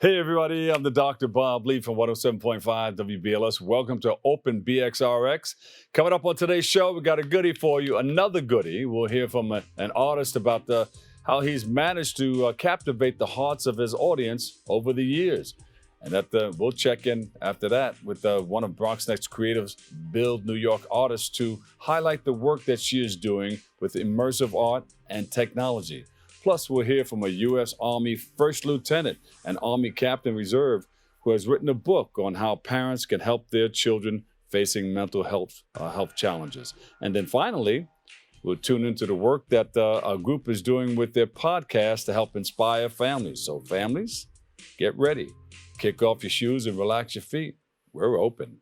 Hey, everybody, I'm the Dr. Bob Lee from 107.5 WBLS. Welcome to Open BxRx. Coming up on today's show, we got a goodie for you, another goodie. We'll hear from an artist about how he's managed to captivate the hearts of his audience over the years. And we'll check in after that with one of BronxNet's creatives, Build New York artists, to highlight the work that she is doing with immersive art and technology. Plus, we'll hear from a U.S. Army First Lieutenant and Army Captain Reserve who has written a book on how parents can help their children facing mental health challenges. And then finally, we'll tune into the work that our group is doing with their podcast to help inspire families. So families, get ready. Kick off your shoes and relax your feet. We're open.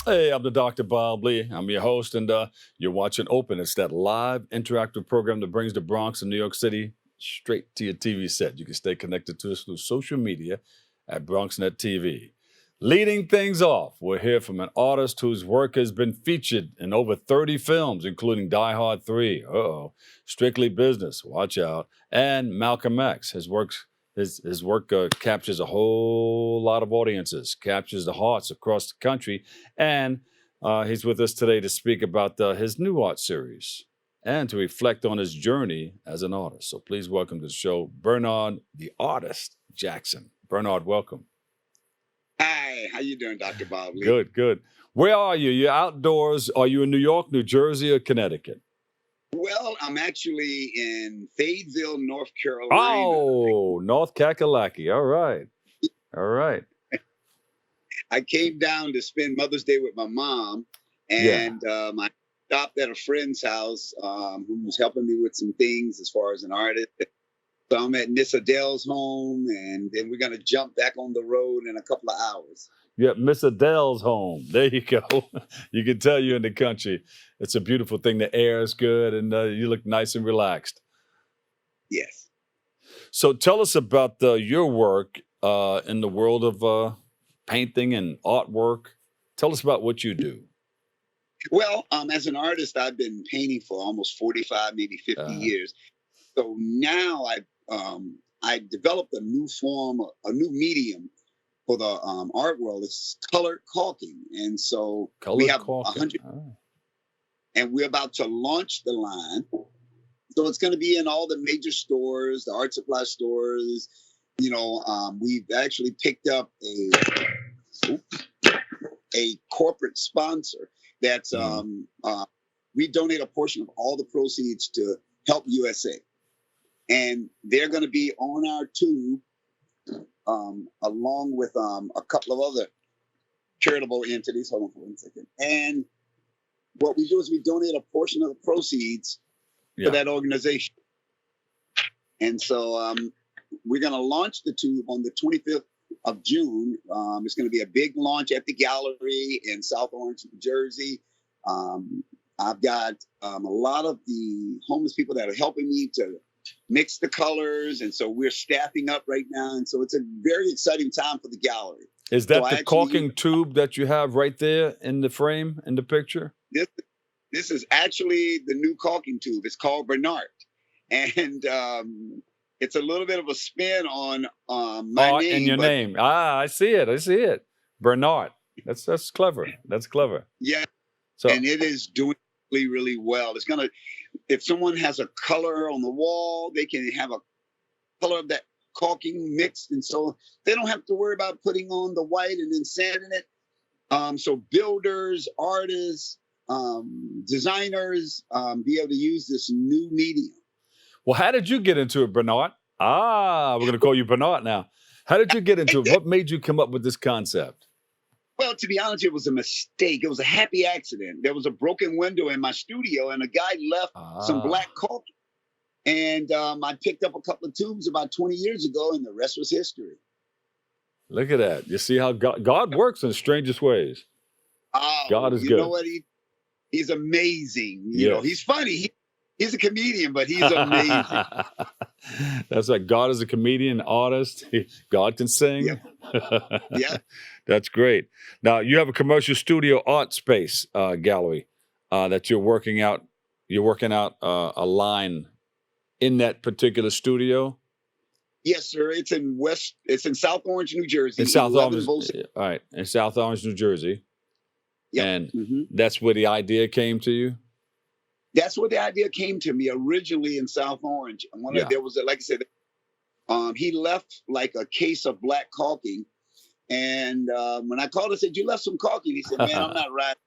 Hey, I'm the Dr. Bob Lee. I'm your host, and you're watching Open. It's that live interactive program that brings the Bronx and New York City straight to your TV set. You can stay connected to us through social media at BronxNet TV. Leading things off, we'll hear from an artist whose work has been featured in over 30 films, including Die Hard 3, Strictly Business, watch out, and Malcolm X. His work captures a whole lot of audiences, captures the hearts across the country, and he's with us today to speak about his new art series and to reflect on his journey as an artist. So please welcome to the show, Bernard the Artist Jackson. Bernard, welcome. Hi, how you doing, Dr. Bob Lee? Good, good. Where are you? You're outdoors. Are you in New York, New Jersey, or Connecticut? Well, I'm actually in Fayetteville, North Carolina. Oh, North Kakalaki. All right. All right. I came down to spend Mother's Day with my mom, and I stopped at a friend's house who was helping me with some things as far as an artist. So I'm at Miss Adele's home, and then we're going to jump back on the road in a couple of hours. Yeah, Miss Adele's home. There you go. You can tell you're in the country. It's a beautiful thing. The air is good, and you look nice and relaxed. Yes. So tell us about your work in the world of painting and artwork. Tell us about what you do. Well, as an artist, I've been painting for almost 45, maybe 50 years. So now I developed a new form, a new medium for the art world. It's colored caulking, and so we have 100, and we're about to launch the line. So it's going to be in all the major stores, the art supply stores. We've actually picked up a corporate sponsor that's we donate a portion of all the proceeds to Help USA, and they're going to be on our tube. Along with a couple of other charitable entities. Hold on for 1 second. And what we do is we donate a portion of the proceeds to that organization. And so we're going to launch the tube on the 25th of June. It's going to be a big launch at the gallery in South Orange, New Jersey. I've got a lot of the homeless people that are helping me to mix the colors, and so we're staffing up right now, and so it's a very exciting time for the gallery. Is that the caulking tube that you have right there in the frame, in the picture? This is actually the new caulking tube. It's called Bernard, and it's a little bit of a spin on my name. And your name. I see it. Bernard. That's clever. That's clever. Yeah. So, and it is doing really, really well. It's gonna. If someone has a color on the wall, they can have a color of that caulking mixed, and so they don't have to worry about putting on the white and then sanding it. So builders, artists, designers be able to use this new medium. Well, how did you get into it, Bernard? We're going to call you Bernard now. How did you get into it? What made you come up with this concept? Well, to be honest, it was a mistake. It was a happy accident. There was a broken window in my studio, and a guy left some black caulking. And I picked up a couple of tubes about 20 years ago, and the rest was history. Look at that. You see how God works in the strangest ways. Oh, God is good. You know what? He's amazing. You know, he's funny. He's a comedian, but he's amazing. That's like God is a comedian, artist. God can sing. Yeah. That's great. Now, you have a commercial studio art space gallery that you're working out. You're working out a line in that particular studio. Yes, sir. It's in South Orange, New Jersey. In South Orange, all right. In South Orange, New Jersey. Yep. And that's where the idea came to you? That's where the idea came to me originally in South Orange. There was, like I said, he left like a case of black caulking. And when I called and said, "You left some caulking," he said, "Man, I'm not riding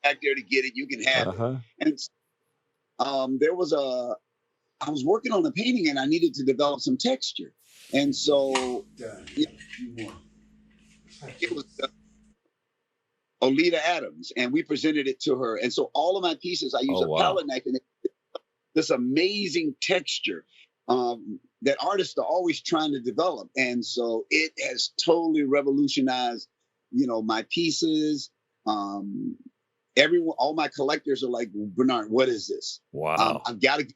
back there to get it. You can have it." And I was working on a painting and I needed to develop some texture. And so it was Olita Adams, and we presented it to her. And so all of my pieces, I use a palette knife, and this amazing texture that artists are always trying to develop. And so it has totally revolutionized, my pieces. All my collectors are like, "Bernard, what is this?" Wow. I've got to get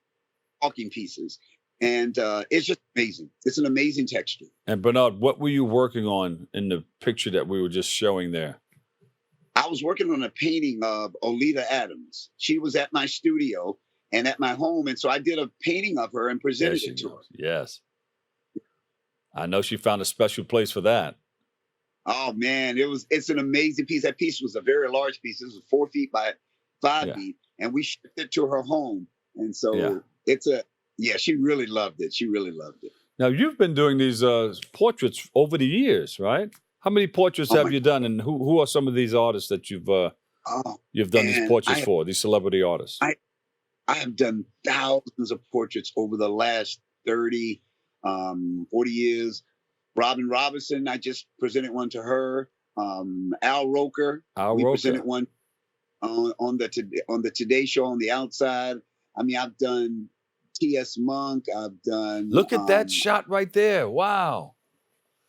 caulking pieces. And it's just amazing. It's an amazing texture. And Bernard, what were you working on in the picture that we were just showing there? I was working on a painting of Olita Adams. She was at my studio and at my home. And so I did a painting of her and presented it to her. Yes. I know she found a special place for that. Oh, man. It's an amazing piece. That piece was a very large piece. It was 4 feet by 5 feet. And we shipped it to her home. And so she really loved it. She really loved it. Now, you've been doing these portraits over the years, right? How many portraits have you done, and who are some of these artists that you've done these portraits for, these celebrity artists? I have done thousands of portraits over the last 30, 40 years. Robin Robinson, I just presented one to her. Al Roker, presented one on the Today Show on the outside. I mean, I've done T.S. Monk. I've done. Look at that shot right there! Wow.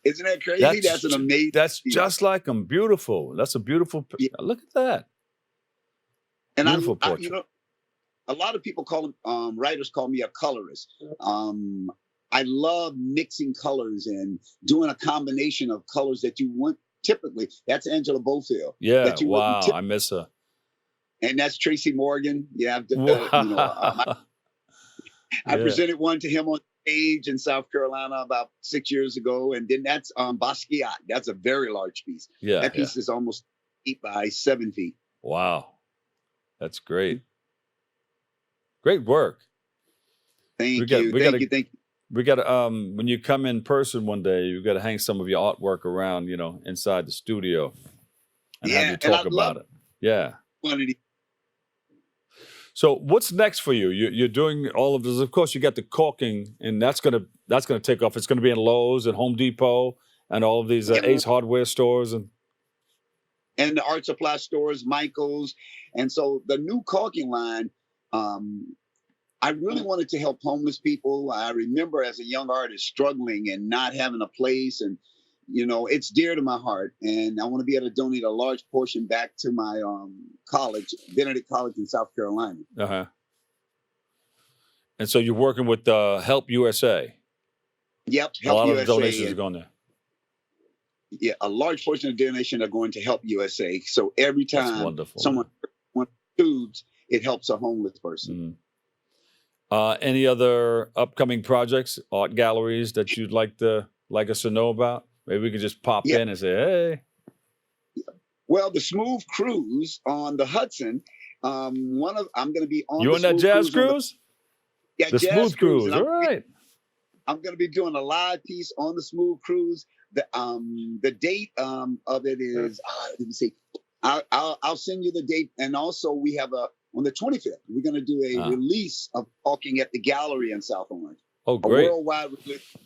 Isn't that crazy? That's an amazing. That's just like him. Beautiful. That's a beautiful. Look at that. And beautiful portrait. A lot of people writers call me a colorist. I love mixing colors and doing a combination of colors that you wouldn't typically. That's Angela Bofill. Yeah. Wow. I miss her. And that's Tracy Morgan. Yeah. I presented one to him on stage in South Carolina about 6 years ago. And then that's Basquiat. That's a very large piece. Yeah. That piece is almost 8 by 7 feet. Wow. That's great. Great work. Thank you. We got to, when you come in person one day, you got to hang some of your artwork around, inside the studio and have you talk about it. Yeah. So what's next for you? You're doing all of this. Of course, you got the caulking, and that's gonna take off. It's gonna be in Lowe's and Home Depot and all of these Ace Hardware stores and the art supply stores, Michael's. And so the new caulking line, I really wanted to help homeless people. I remember as a young artist struggling and not having a place, and it's dear to my heart, and I want to be able to donate a large portion back to my college, Benedict College in South Carolina. And so you're working with Help USA. Yep, Help USA. A lot of donations are going there. Yeah, a large portion of the donation are going to Help USA. So every time someone wants foods, it helps a homeless person. Any other upcoming projects, art galleries that you'd like us to know about? Maybe we could just pop in and say, hey. Well, the Smooth Cruise on the Hudson. I'm going to be on. You on that jazz cruise? The Smooth Cruise. All right. I'm going to be doing a live piece on the Smooth Cruise. The date of it is. Let me see. I'll send you the date, and also we have on the 25th. We're going to do a release of caulking at the gallery in South Orange. Oh, great! A worldwide release.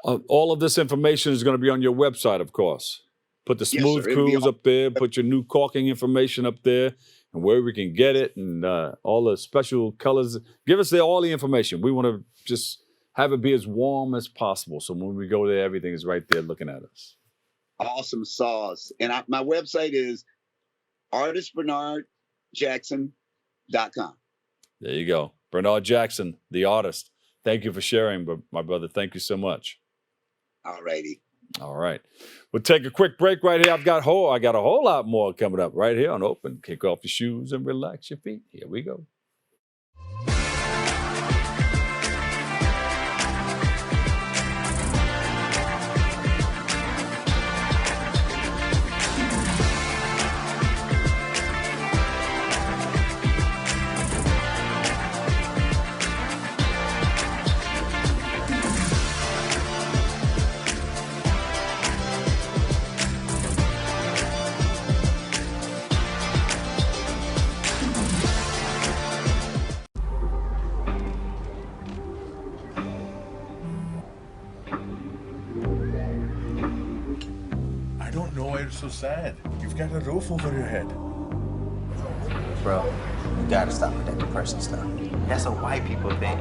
All of this information is going to be on your website, of course. Put the Yes, smooth sir. It'll be cruise on. up there. Put your new caulking information up there and where we can get it and all the special colors. Give us all the information. We want to just have it be as warm as possible. So when we go there, everything is right there looking at us. Awesome sauce. And my website is artistbernardjackson.com. There you go. Bernard Jackson, the artist. Thank you for sharing, my brother. Thank you so much. All righty. All right. We'll take a quick break right here. I got a whole lot more coming up right here on Open. Kick off your shoes and relax your feet. Here we go. So sad. You've got a roof over your head. Bro, you gotta stop with that depression stuff. That's a white people thing.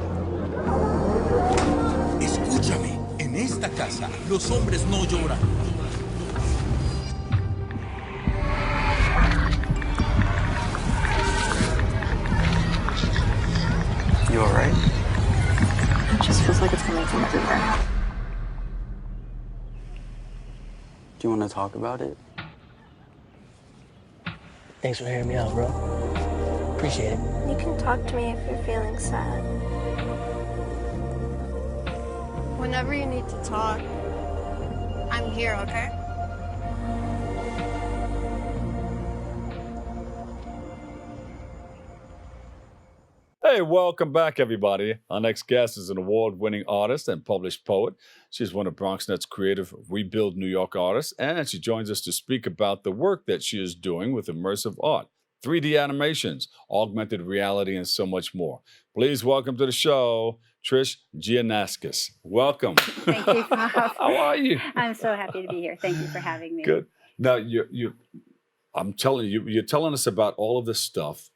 Escúchame, en esta casa los hombres no lloran. You alright? It just feels like it's coming from everywhere. Do you want to talk about it? Thanks for hearing me out, bro. Appreciate it. You can talk to me if you're feeling sad. Whenever you need to talk, I'm here, okay? Hey, welcome back, everybody. Our next guest is an award-winning artist and published poet. She's one of BronxNet's creative Rebuild New York artists, and she joins us to speak about the work that she is doing with immersive art, 3D animations, augmented reality, and so much more. Please welcome to the show, Trish Gianakis. Welcome. Thank you. How are you? I'm so happy to be here. Thank you for having me. Good. Now, I'm telling you, you're telling us about all of this stuff.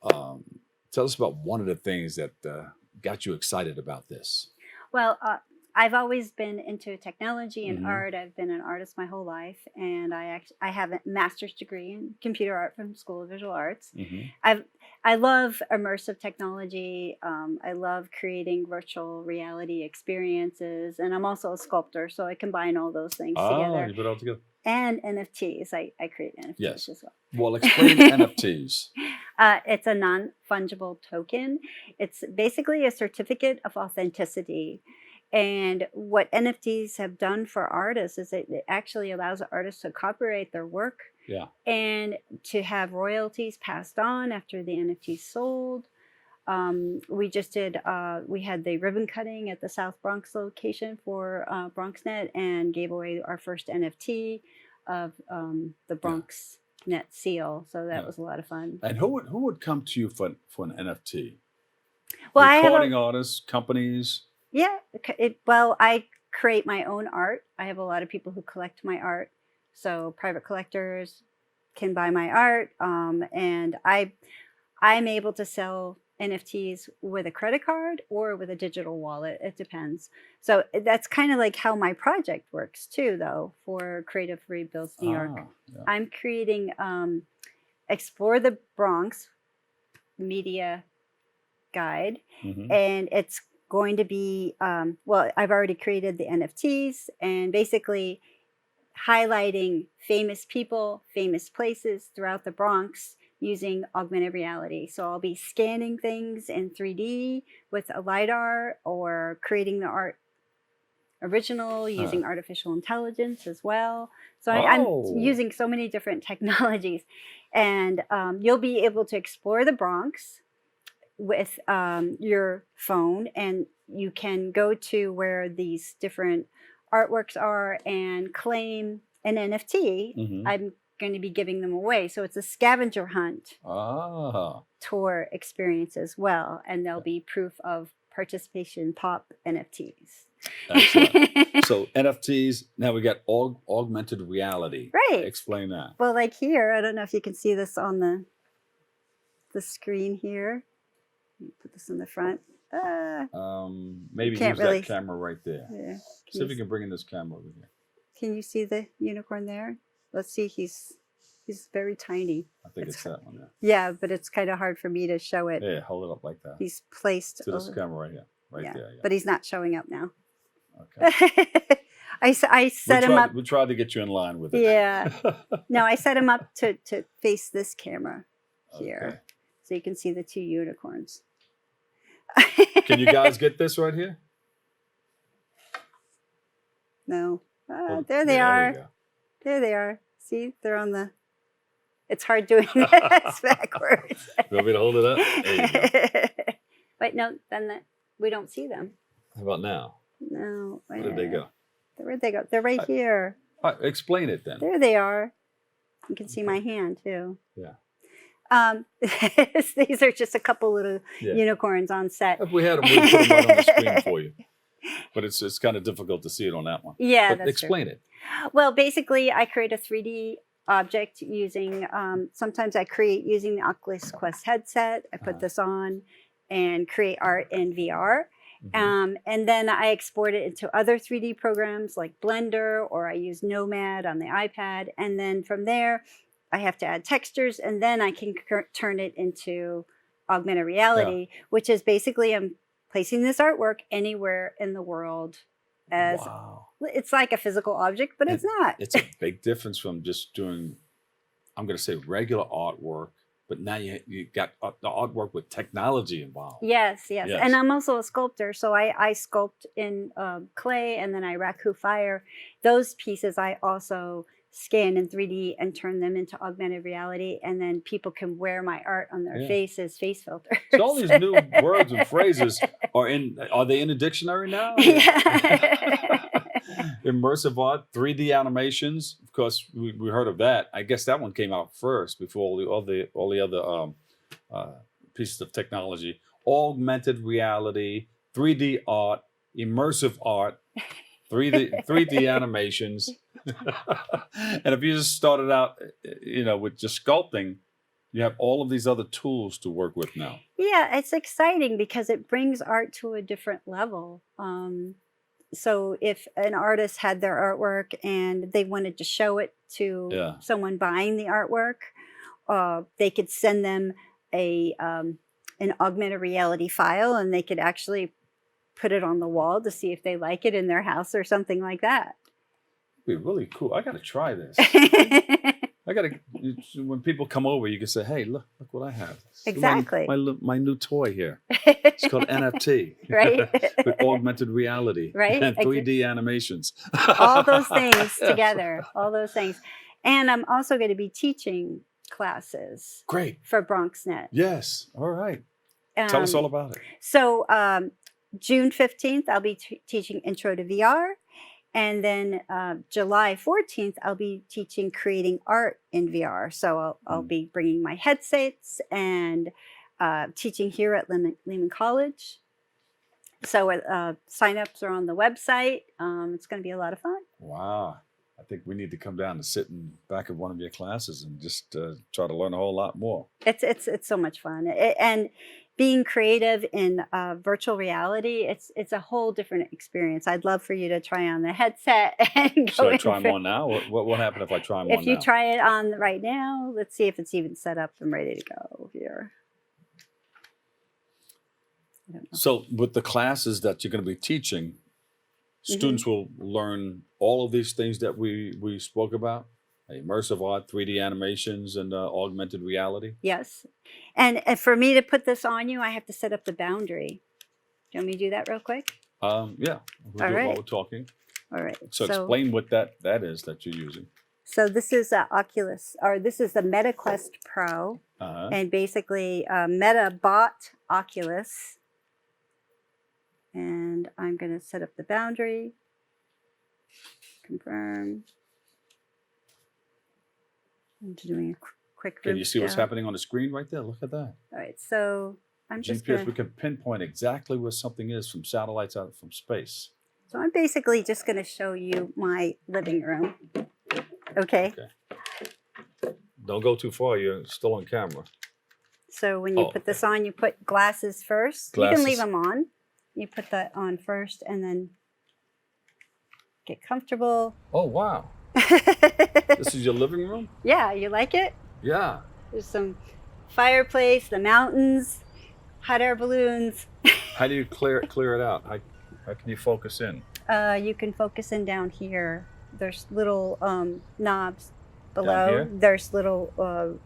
Tell us about one of the things that got you excited about this. Well, I've always been into technology and art. I've been an artist my whole life, and I have a master's degree in computer art from School of Visual Arts. I love immersive technology. I love creating virtual reality experiences, and I'm also a sculptor, so I combine all those things together. You put it all together. And NFTs. I create NFTs as well. Well, explain NFTs. It's a non-fungible token. It's basically a certificate of authenticity. And what NFTs have done for artists is it actually allows artists to copyright their work and to have royalties passed on after the NFT is sold. We just did, we had the ribbon cutting at the South Bronx location for BronxNet and gave away our first NFT of the BronxNet seal. So that was a lot of fun. And who would come to you for an NFT? Well, Recording artists, companies? Yeah. Well, I create my own art. I have a lot of people who collect my art. So private collectors can buy my art. And I'm able to sell NFTs with a credit card or with a digital wallet. It depends. So that's kind of like how my project works too, though, for Creative Rebuilds New York. I'm creating Explore the Bronx media guide, and it's going to be, well, I've already created the NFTs and basically highlighting famous people, famous places throughout the Bronx using augmented reality. So I'll be scanning things in 3D with a LiDAR or creating the art original using artificial intelligence as well. So I'm using so many different technologies. And you'll be able to explore the Bronx with your phone, and you can go to where these different artworks are and claim an NFT. I'm going to be giving them away. So it's a scavenger hunt tour experience as well. And there'll be proof of participation pop NFTs. Excellent. So NFTs. Now we got augmented reality. Right. Explain that. Well, like here, I don't know if you can see this on the screen here. Let me put this in the front. Maybe can't use really- that camera right there. Yeah. See if you can bring in this camera over here. Can you see the unicorn there? Let's see. He's very tiny. I think it's that one there. Yeah, but it's kind of hard for me to show it. Yeah, hold it up like that. He's placed To this over- camera right here. Right yeah, there. Yeah. but he's not showing up now. Okay. I set him up. We tried to get you in line with it. Yeah. No, I set him up to face this camera here, Okay. so you can see the two unicorns. Can you guys get this right here? No. Well, There they yeah, are. you go. There they are. See, they're on the. It's hard doing this backwards. You want me to hold it up? There you go. Wait, no, then we don't see them. How about now? No. Where did they go? Where'd they go? They're right here. All right, explain it then. There they are. You can see my hand too. Yeah. These are just a couple little Yeah. unicorns on set. If we had them, we'd put them right on the screen for you. But it's kind of difficult to see it on that one. Yeah, But that's explain it. Well, basically, I create a 3D object using, sometimes I create using the Oculus Quest headset. I put this on and create art in VR. And then I export it into other 3D programs like Blender, or I use Nomad on the iPad. And then from there, I have to add textures, and then I can turn it into augmented reality, which is basically I'm placing this artwork anywhere in the world as it's like a physical object, but it's not. It's a big difference from just doing, I'm going to say, regular artwork, but now you got the artwork with technology involved. Yes. And I'm also a sculptor, so I sculpt in clay, and then I raku fire. Those pieces I also scan in 3D and turn them into augmented reality, and then people can wear my art on their faces, face filters. So all these new words and phrases are they in a dictionary now? Yeah. Immersive art, 3D animations. Of course, we heard of that. I guess that one came out first before all the other pieces of technology. Augmented reality, 3D art, immersive art, 3D animations. And if you just started out, with just sculpting, you have all of these other tools to work with now. Yeah, it's exciting because it brings art to a different level. So if an artist had their artwork and they wanted to show it to someone buying the artwork, they could send them an augmented reality file, and they could actually put it on the wall to see if they like it in their house or something like that. It'd be really cool. I got to try this. When people come over, you can say, "Hey, look what I have." Exactly. My new toy here. It's called NFT. Right. With augmented reality. Right. And 3D animations. All those things together. All those things. And I'm also going to be teaching classes. Great. For BronxNet. Yes. All right. Tell us all about it. So June 15th, I'll be teaching Intro to VR. And then July 14th, I'll be teaching creating art in VR. So I'll be bringing my headsets and teaching here at Lehman College. So signups are on the website. It's going to be a lot of fun. Wow. I think we need to come down and sit in back of one of your classes and just try to learn a whole lot more. It's so much fun. And being creative in virtual reality, it's a whole different experience. I'd love for you to try on the headset and go. Should I try them on now? What will happen if I try them on now? If you try it on right now, let's see if it's even set up and ready to go here. So with the classes that you're going to be teaching, students will learn all of these things that we spoke about. Immersive art, 3D animations, and augmented reality. Yes. And for me to put this on you, I have to set up the boundary. Do you want me to do that real quick? Yeah. We'll do it while we're talking. All right. So explain what that is that you're using. So this is this is the Meta Quest Pro. And basically Meta bought Oculus. And I'm going to set up the boundary. Confirm. I'm just doing a quick. Can you see what's happening on the screen right there? Look at that. All right, so I'm just GPS. We can pinpoint exactly where something is from satellites out from space. So I'm basically just going to show you my living room. Okay. Don't go too far. You're still on camera. So when you put this on, you put glasses first. You can leave them on. You put that on first and then get comfortable. Oh, wow. This is your living room? Yeah, you like it? Yeah. There's some fireplace, the mountains, hot air balloons. How do you clear it out? How can you focus in? You can focus in down here. There's little knobs below. There's little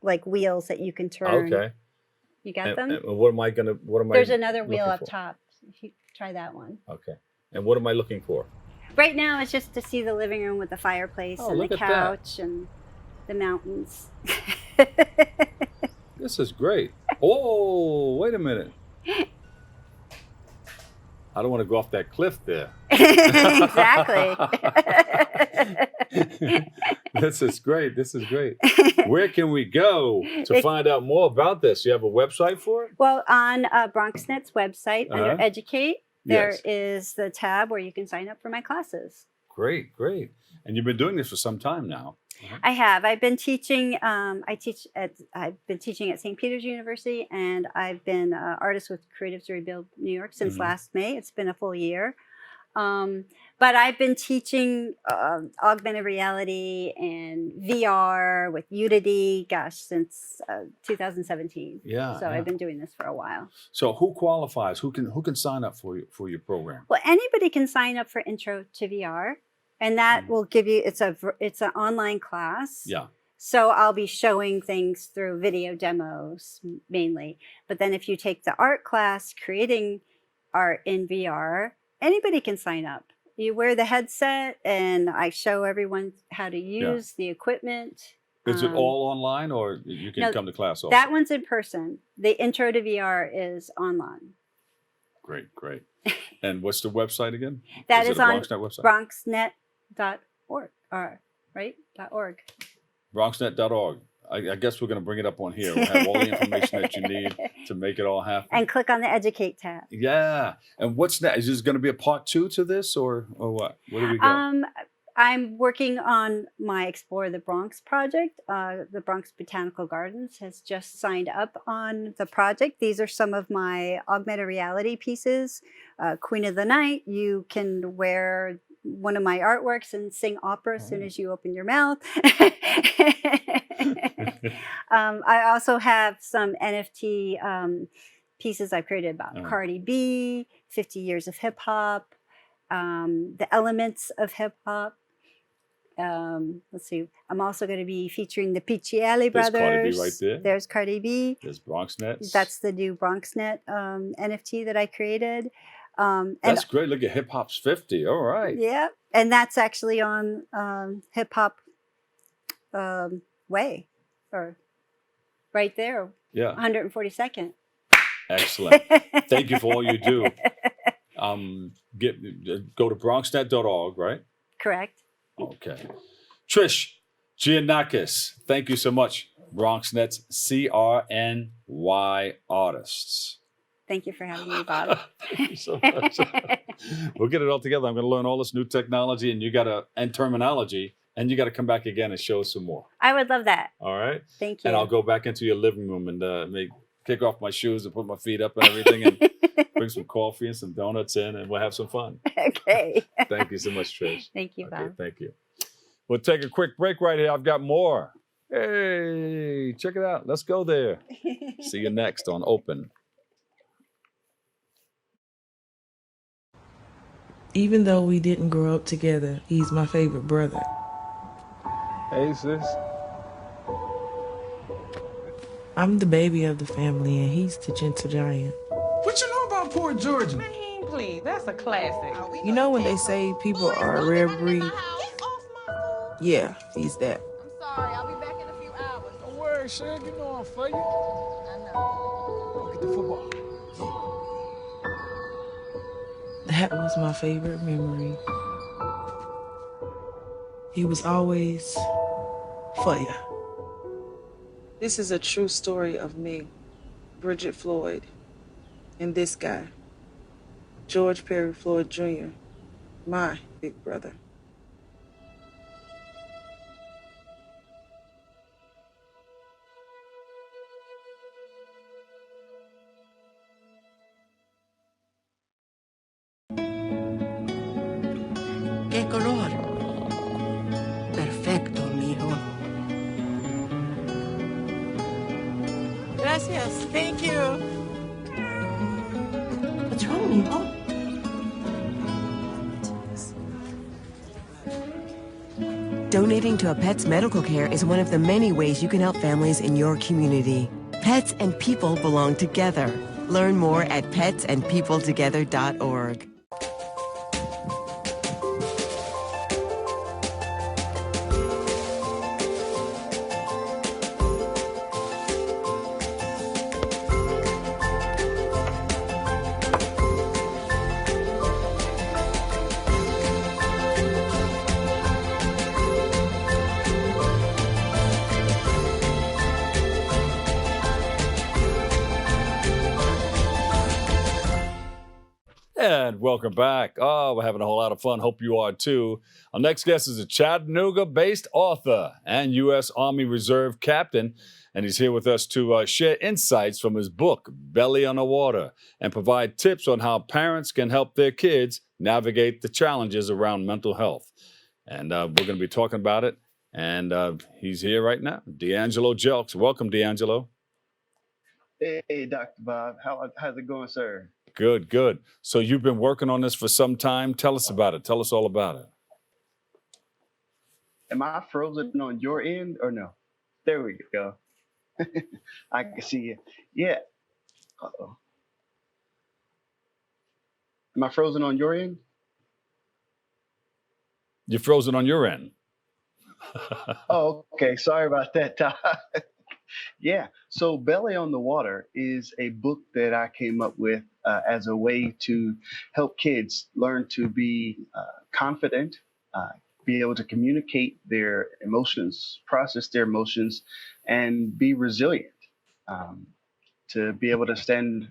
like wheels that you can turn. Okay. You got them? And what am I? There's another wheel up top. If you try that one. Okay. And what am I looking for? Right now, it's just to see the living room with the fireplace and the couch and the mountains. This is great. Oh, wait a minute. I don't want to go off that cliff there. Exactly. This is great. This is great. Where can we go to find out more about this? You have a website for it? Well, on BronxNet's website, under Educate, there is the tab where you can sign up for my classes. Great, great. And you've been doing this for some time now. I have. I've been teaching. I've been teaching at St. Peter's University, and I've been an artist with Creatives to Rebuild New York since last May. It's been a full year. But I've been teaching augmented reality and VR with Unity, since 2017. Yeah. So I've been doing this for a while. So who qualifies? Who can sign up for your program? Well, anybody can sign up for Intro to VR, and that will give you. It's an online class. Yeah. So I'll be showing things through video demos mainly. But then if you take the art class, creating art in VR, anybody can sign up. You wear the headset and I show everyone how to use the equipment. Is it all online or you can come to class also? That one's in person. The Intro to VR is online. Great, great. And what's the website again? That is on BronxNet website? BronxNet.org, right? .org. BronxNet.org. I guess we're going to bring it up on here. We'll have all the information that you need to make it all happen. And click on the Educate tab. Yeah. And what's next? Is this going to be a part 2 to this or what? Where do we go? I'm working on my Explore the Bronx project. The Bronx Botanical Gardens has just signed up on the project. These are some of my augmented reality pieces. Queen of the Night, you can wear one of my artworks and sing opera as soon as you open your mouth. I also have some NFT pieces I've created about Cardi B, 50 years of hip hop, the elements of hip hop. Let's see. I'm also going to be featuring the Piccielli brothers. There's Cardi B right there. There's Cardi B. There's BronxNet. That's the new BronxNet NFT that I created. That's great. Look at Hip Hop's 50. All right. Yeah. And that's actually on Hip Hop Way, or right there. Yeah. 142nd. Excellent. Thank you for all you do. Go to BronxNet.org, right? Correct. Okay. Trish Gianakis, thank you so much. BronxNet's CRNY artists. Thank you for having me, Bob. Thank you so much. We'll get it all together. I'm going to learn all this new technology and terminology, and you got to come back again and show us some more. I would love that. All right. Thank you. And I'll go back into your living room and kick off my shoes and put my feet up and everything and bring some coffee and some donuts in, and we'll have some fun. Okay. Thank you so much, Trish. Thank you, Bob. Thank you. We'll take a quick break right here. I've got more. Hey, check it out. Let's go there. See you next on Open. Even though we didn't grow up together, he's my favorite brother. Hey, sis. I'm the baby of the family, and he's the gentle giant. What you know about Poor Georgia? Man, please, that's a classic. You know when they say people are a rare breed? Yeah, he's that. I'm sorry, I'll be back in a few hours. Don't worry, Shug, you know I'm for you. I know. Go get the football. That was my favorite memory. He was always for you. This is a true story of me, Bridget Floyd, and this guy, George Perry Floyd Jr., my big brother. ¿Qué color? Perfecto, mijo. Gracias. Thank you. What's wrong, mijo? Donating to a pet's medical care is one of the many ways you can help families in your community. Pets and people belong together. Learn more at petsandpeopletogether.org. And welcome back. Oh, we're having a whole lot of fun. Hope you are too. Our next guest is a Chattanooga-based author and U.S. Army Reserve captain, and he's here with us to share insights from his book, Belly on the Water, and provide tips on how parents can help their kids navigate the challenges around mental health. And we're going to be talking about it, and he's here right now, DeAngelo Jelks. Welcome, DeAngelo. Hey, Dr. Bob. How's it going, sir? Good, good. So you've been working on this for some time. Tell us about it. Tell us all about it. Am I frozen on your end or no? There we go. I can see you. Yeah. Uh-oh. Am I frozen on your end? You're frozen on your end. Oh, okay. Sorry about that, Todd. Yeah. So Belly on the Water is a book that I came up with as a way to help kids learn to be confident, be able to communicate their emotions, process their emotions, and be resilient. To be able to stand,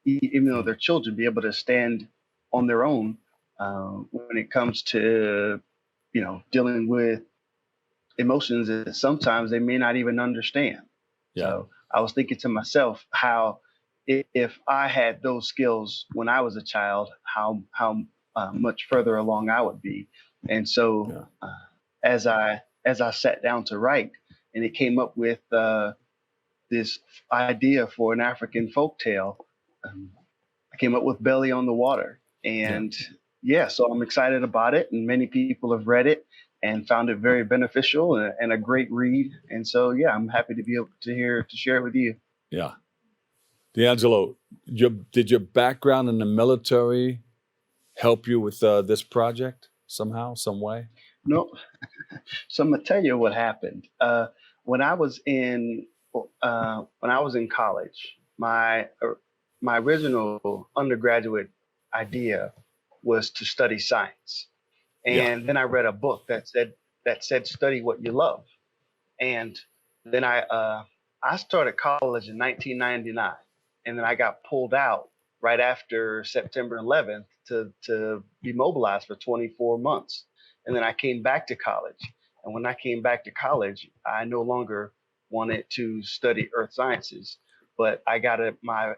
even though they're children, be able to stand on their own when it comes to, dealing with emotions that sometimes they may not even understand. Yeah. So I was thinking to myself how if I had those skills when I was a child, how much further along I would be. And so as I sat down to write, and it came up with this idea for an African folktale, I came up with Belly on the Water. And so I'm excited about it, and many people have read it and found it very beneficial and a great read. And so, I'm happy to be able to share it with you. Yeah. DeAngelo, did your background in the military help you with this project somehow, some way? No. So I'm gonna tell you what happened. When I was in college, my original undergraduate idea was to study science. And then I read a book that said study what you love. And then I started college in 1999, and then I got pulled out right after September 11th to be mobilized for 24 months. And then I came back to college. And when I came back to college, I no longer wanted to study earth sciences, but I got my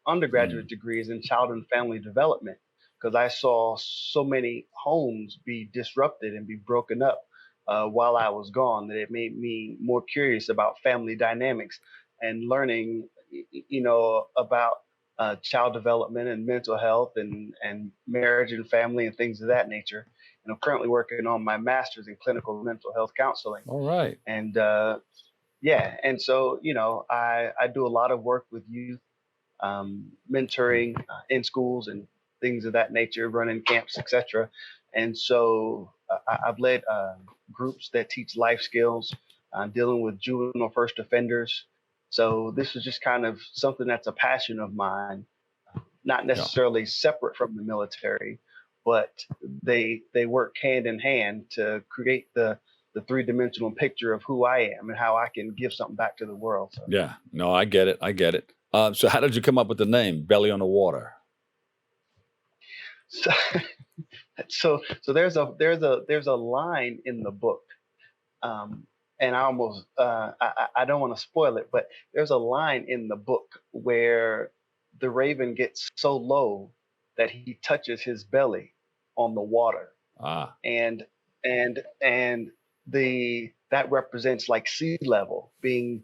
undergraduate degrees in child and family development, because I saw so many homes be disrupted and be broken up while I was gone, that it made me more curious about family dynamics and learning, about child development and mental health and marriage and family and things of that nature. And I'm currently working on my master's in clinical mental health counseling. All right. And and so, I do a lot of work with youth, mentoring in schools and things of that nature, running camps, etc. And so I've led groups that teach life skills, dealing with juvenile first offenders. So this is just kind of something that's a passion of mine, not necessarily separate from the military, but they work hand in hand to create the three-dimensional picture of who I am and how I can give something back to the world. So. Yeah, no, I get it. So how did you come up with the name Belly on the Water? So there's a line in the book, and I don't want to spoil it, but there's a line in the book where the raven gets so low that he touches his belly on the water, and that represents like sea level being,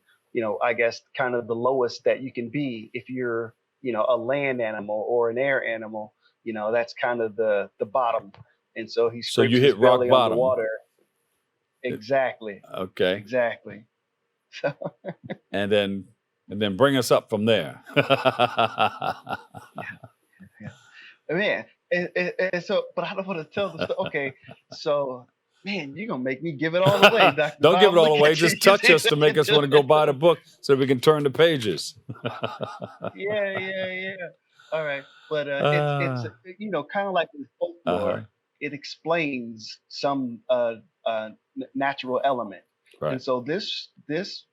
I guess kind of the lowest that you can be if you're, a land animal or an air animal. That's kind of the bottom. And so he So scrapes you his hit rock belly on bottom. the water. Exactly. Okay. Exactly. So And then bring us up from there. man, and so, but I don't want to tell the story. Okay, so man, you're gonna make me give it all away, Dr. Don't Bob. give it all Look away. at you. Just touch us to make us want to go buy the book so we can turn the pages. Yeah. All right, but it's kind of like in folklore, it explains some natural element, Right. and so this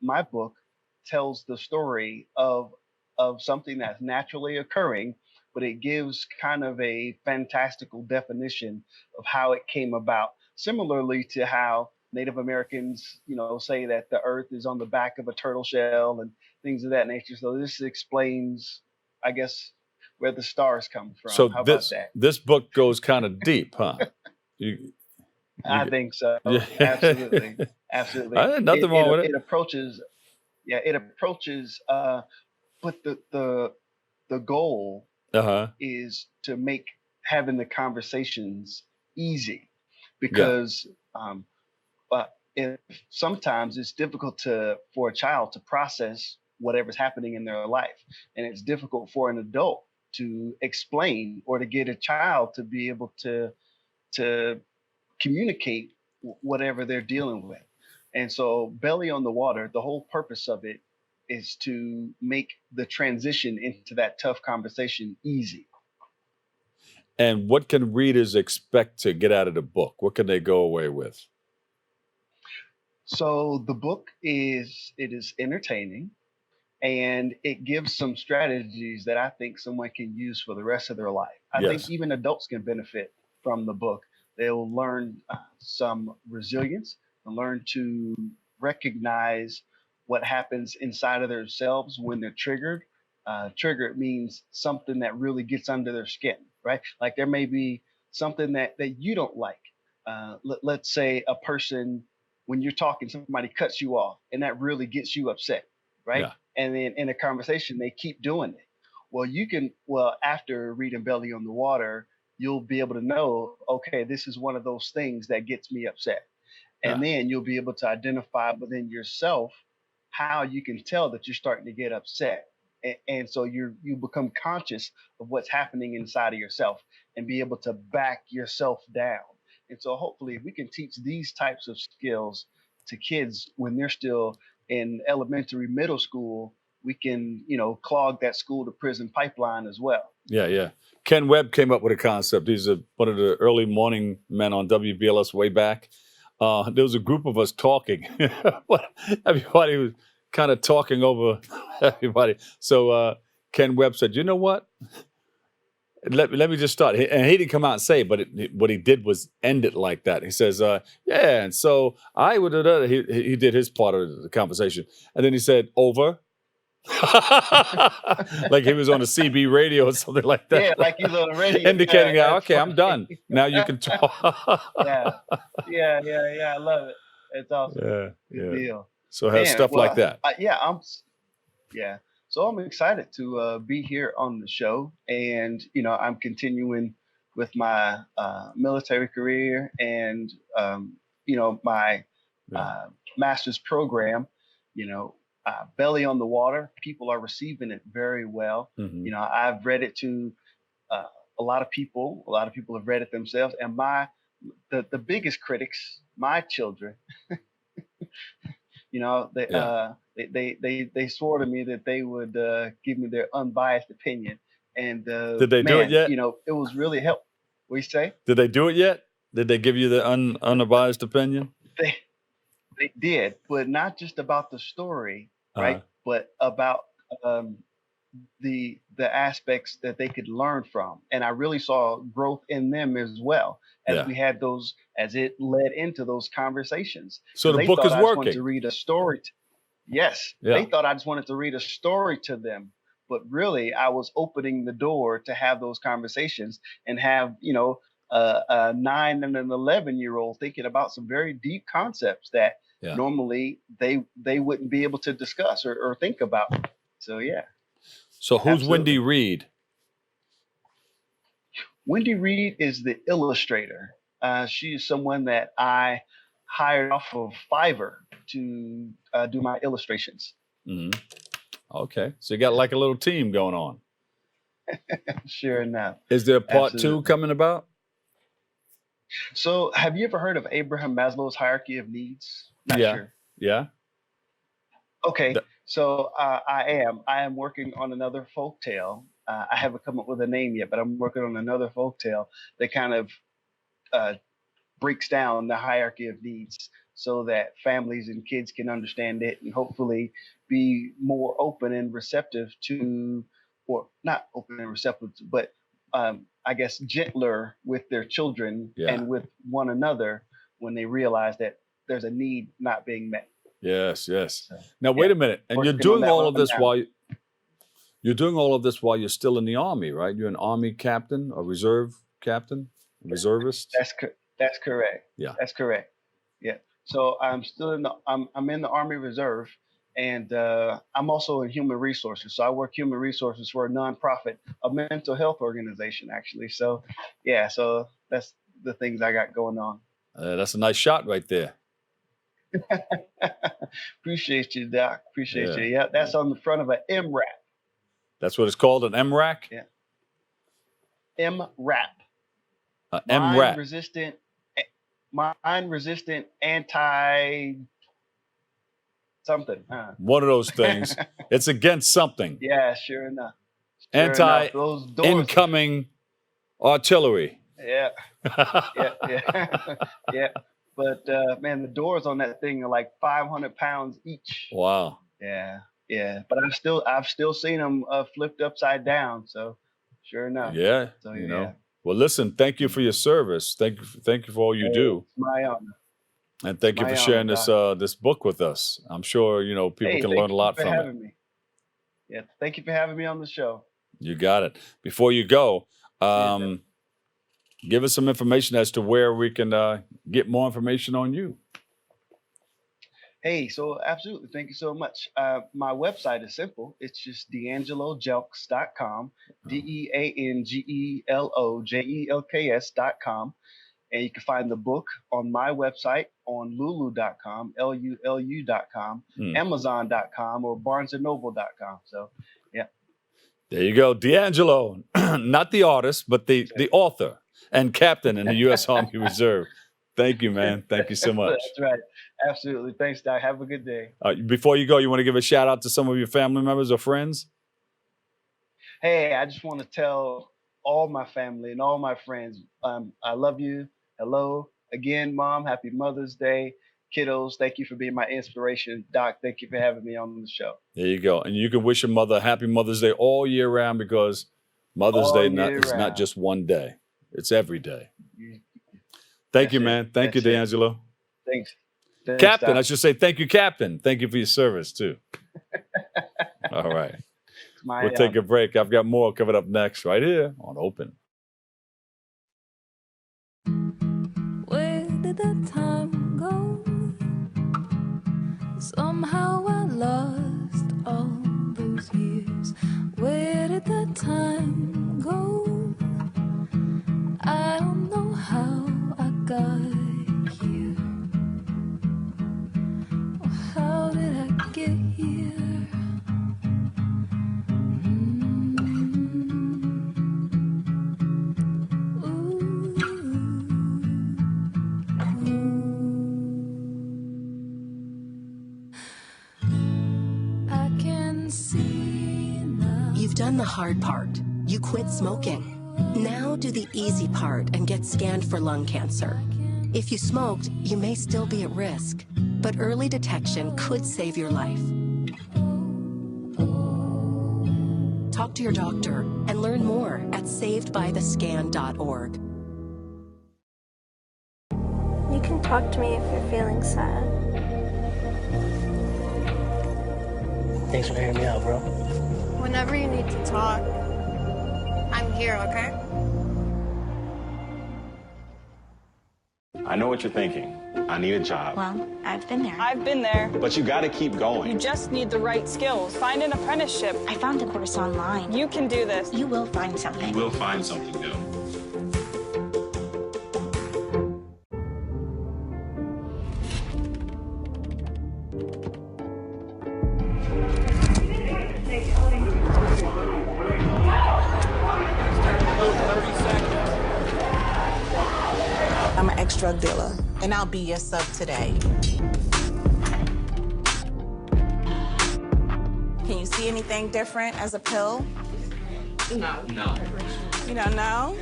my book tells the story of something that's naturally occurring, but it gives kind of a fantastical definition of how it came about. Similarly to how Native Americans, say that the earth is on the back of a turtle shell and things of that nature. So this explains, I guess, where the stars come from. So How about that? this book goes kind of deep, huh? I think so. Yeah. Absolutely. Nothing wrong with it. It approaches, but the goal is to make having the conversations easy, because sometimes it's difficult for a child to process whatever's happening in their life, and it's difficult for an adult to explain or to get a child to be able to communicate whatever they're dealing with. And so Belly on the Water, the whole purpose of it is to make the transition into that tough conversation easy. And what can readers expect to get out of the book? What can they go away with? So the book is entertaining, and it gives some strategies that I think someone can use for the rest of their life. I think even adults can benefit from the book. They'll learn some resilience and learn to recognize what happens inside of themselves when they're triggered. Triggered means something that really gets under their skin, right? Like there may be something that you don't like. Let's say a person, when you're talking, somebody cuts you off, and that really gets you upset, right? Yeah. And then in a conversation, they keep doing it. Well, after reading Belly on the Water, you'll be able to know, okay, this is one of those things that gets me upset. And then you'll be able to identify within yourself how you can tell that you're starting to get upset. And so you become conscious of what's happening inside of yourself and be able to back yourself down. And so hopefully if we can teach these types of skills to kids when they're still in elementary, middle school, we can, clog that school to prison pipeline as well. Yeah. Ken Webb came up with a concept. He's one of the early morning men on WBLS way back. There was a group of us talking. Everybody was kind of talking over everybody. So Ken Webb said, you know what? Let me just start. And he didn't come out and say it, but what he did was end it like that. He says, and so I would, he did his part of the conversation. And then he said, over. Like he was on a CB radio or something like that. Yeah, like he's on the radio. Indicating, okay, I'm done. Now you can talk. Yeah, I love it. It's awesome. Good deal. So have stuff like that. So I'm excited to be here on the show, and I'm continuing with my military career and my master's program. Belly on the Water, people are receiving it very well. Mm-hmm. I've read it to a lot of people. A lot of people have read it themselves, and the biggest critics, my children. They swore to me that they would give me their unbiased opinion. And did they do it yet? It was really helpful. What you say? Did they do it yet? Did they give you the unbiased opinion? They did, but not just about the story, right? But about the aspects that they could learn from, and I really saw growth in them as well as we had those, as it led into those conversations. So the they book thought is I just wanted working. to read a story. Yes, they thought I just wanted to read a story to them, but really I was opening the door to have those conversations and have, you know, a 9 and an 11-year-old thinking about some very deep concepts that normally they wouldn't be able to discuss or think about. So yeah. So who's Wendy Reed? Wendy Reed is the illustrator. She is someone that I hired off of Fiverr to do my illustrations. Mm-hmm. Okay, so you got like a little team going on. Sure enough. Is there part 2 coming about? So have you ever heard of Abraham Maslow's hierarchy of needs? Not sure. Yeah. Okay. So I am working on another folktale. I haven't come up with a name yet, but I'm working on another folktale that kind of breaks down the hierarchy of needs so that families and kids can understand it and hopefully be more open and receptive to, or not open and receptive, but I guess gentler with their children and with one another when they realize that there's a need not being met. Yes, yes. Now wait a minute, and you're doing all of this while you're still in the Army, right? You're an Army captain, a reserve captain, a reservist. That's correct. Yeah, that's correct. Yeah. So I'm still in the I'm in the Army Reserve, and I'm also in human resources. So I work human resources for a nonprofit, a mental health organization, actually. So yeah, so that's the things I got going on. That's a nice shot right there. Appreciate you, Doc. Appreciate you. Yeah, that's on the front of an MRAP. That's what it's called, an MRAC? Yeah. MRAP. MRAP. Mind resistant anti something. One of those things. It's against something. Yeah, sure enough. Incoming artillery. Yeah. Yeah. But man, the doors on that thing are like 500 pounds each. Wow. Yeah. But I've still seen them flipped upside down. So sure enough. Yeah. So, you know. Well, listen. Thank you for your service. Thank you for all you do. It's my honor. And thank you for sharing this book with us. I'm sure people can learn a lot from it. Me. Yeah. Thank you for having me on the show. You got it. Before you go, give us some information as to where we can get more information on you. Hey, so absolutely. Thank you so much. My website is simple. It's just DeAngeloJelks.com, DeAngeloJelks.com. And you can find the book on my website on lulu.com, LULU.com, Amazon.com, or BarnesandNoble.com. So, yeah. There you go. DeAngelo, not the artist, but the author and captain in the U.S. Army Reserve. Thank you, man. Thank you so much. That's right. Absolutely. Thanks, Doc. Have a good day. Before you go, you want to give a shout out to some of your family members or friends? Hey, I just want to tell all my family and all my friends, I love you. Hello. Again, Mom, happy Mother's Day. Kiddos, thank you for being my inspiration. Doc, thank you for having me on the show. There you go. And you can wish your mother a happy Mother's Day all year round, because Mother's Day is not just one day. It's every day. Thank you, man. Thank you, DeAngelo. Thanks. Captain, Doc. I should say thank you, Captain. Thank you for your service, too. All right. We'll take a break. I've got more coming up next right here on Open. Where did the time go? Somehow I lost all those years. Where did the time go? I don't know how I got here. Or how did I get here? I can see now. You've done the hard part. You quit smoking. Now do the easy part and get scanned for lung cancer. If you smoked, you may still be at risk, but early detection could save your life. Talk to your doctor and learn more at savedbythescan.org. You can talk to me if you're feeling sad. Thanks for hearing me out, bro. Whenever you need to talk, I'm here, okay? I know what you're thinking. I need a job. Well, I've been there. I've been there. But you gotta keep going. You just need the right skills. Find an apprenticeship. I found a course online. You can do this. You will find something. You will find something new. I'm an ex-drug dealer, and I'll be your sub today. Can you see anything different as a pill? No. You don't know?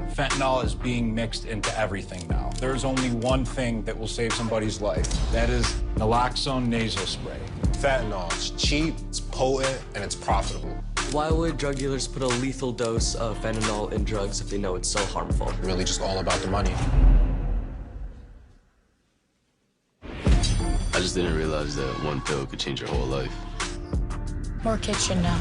Fentanyl is being mixed into everything now. There's only one thing that will save somebody's life. That is naloxone nasal spray. Fentanyl, it's cheap, it's potent, and it's profitable. Why would drug dealers put a lethal dose of fentanyl in drugs if they know it's so harmful? Really just all about the money. I just didn't realize that one pill could change your whole life. More kids should know.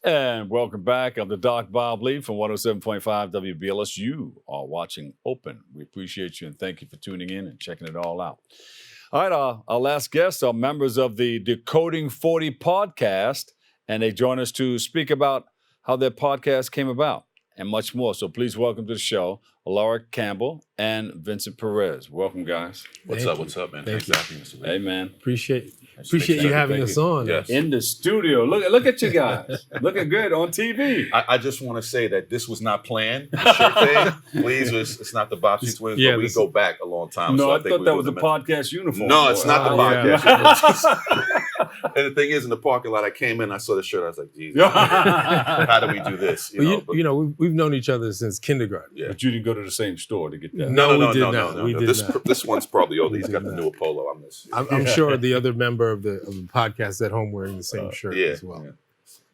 And welcome back. I'm the Doc Bob Lee from 107.5 WBLS. You are watching Open. We appreciate you and thank you for tuning in and checking it all out. All right, our last guests are members of the Decoding 40 podcast, and they join us to speak about how their podcast came about and much more. So please welcome to the show, Alaric, Campbell, and Vincent Perez. Welcome, guys. What's up, man? Thanks for having us. Hey, man. Appreciate you having us on. Yes. In the studio. Look at you guys. Looking good on TV. I just want to say that this was not planned. The shirt thing, please, it's not the Bobsy Twins, but we go back a long time. No, so I thought that was the podcast uniform. No, it's not the podcast uniform. And the thing is, in the parking lot, I came in, I saw the shirt, I was like, Jesus, how do we do this? We've known each other since kindergarten. Yeah. But you didn't go to the same store to get that. No. This one's probably old. He's got the new Apollo. I'm sure the other member of the podcast at home wearing the same shirt as well. Yeah.